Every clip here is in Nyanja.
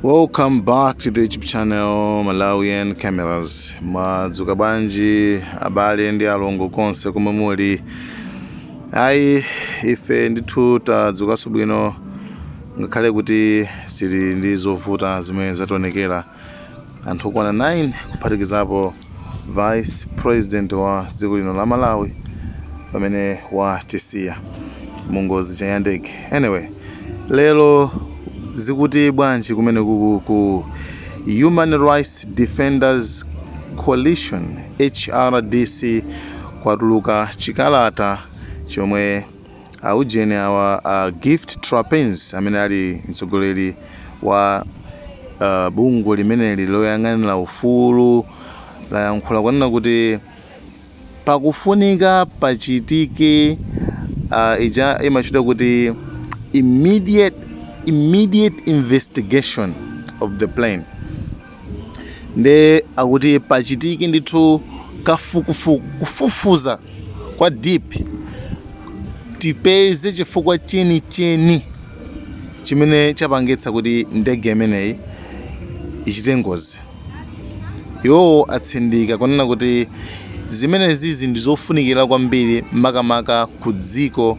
Welcome back to the YouTube channel Malawian Cameras. Madzuka banji abale ndi alongo konse komwe muli. Ayi ife ndithu tadzukanso bwino ngakhale kuti tili ndi zovuta zimene zationekera anthu okwana 9 kuphatikizapo Vice President wa dziko lino la Malawi pamene watisiya mungozi chayandeke. Anyway, lero zikuti bwanji kumene ku Human Rights Defenders Coalition HRDC kwatuluka chikalata chomwe aujene awa Gift Trapens amene ali mtsogoleri wa bungwe limeneli loyang'anira ufulu layankhula kwanena kuti pakufunika pachitike ija imachita kuti immediate investigation of the plane. Nde akuti pachitike ndithu kufufuza kwa deep tipeze chifukwa cheni chimene chapangitsa kuti ndege imeneyi ichite ngozi. Iwo atsindika kunena kuti zimenezi ndizofunikira kwambiri makamaka ku dziko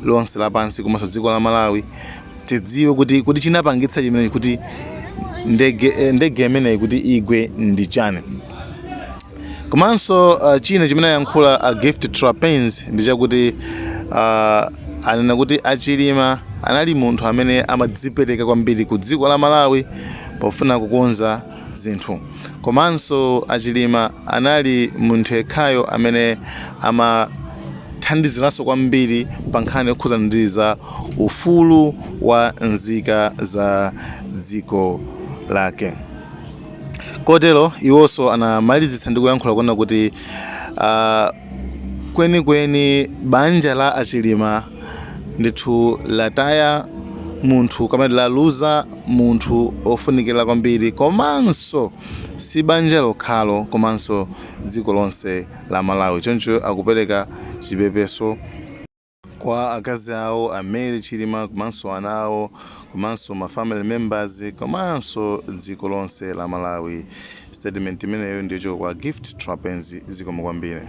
lonse lapansi komanso dziko la Malawi tidziwe kuti chinapangitsa chimenechi kuti ndege imeneyi kuti igwe ndi chani. Komanso china chimene yankhula Gift Trapens ndi chakuti anena kuti Achilima anali munthu amene amadzipereka kwambiri ku dziko la Malawi pofuna kukonza zinthu. Komanso Achilima anali munthu yekhayo amene amathandiziranso kwambiri pa nkhani yokhuza ndi za ufulu wa nzika za dziko lake. Kotero iwonso anamalizitsa ndi kuyankhula kuona kuti kwenikweni banja la Achilima ndithu lataya munthu kamene laluza munthu ofunikira kwambiri, komanso si banja lokhalo komanso dziko lonse la Malawi. Choncho akupereka chipepeso kwa akazi awo Mary Chilima komanso ana awo komanso ma family members komanso dziko lonse la Malawi. Statement imeneyo ndiyo kwa Gift Trapens zikomo kwambiri.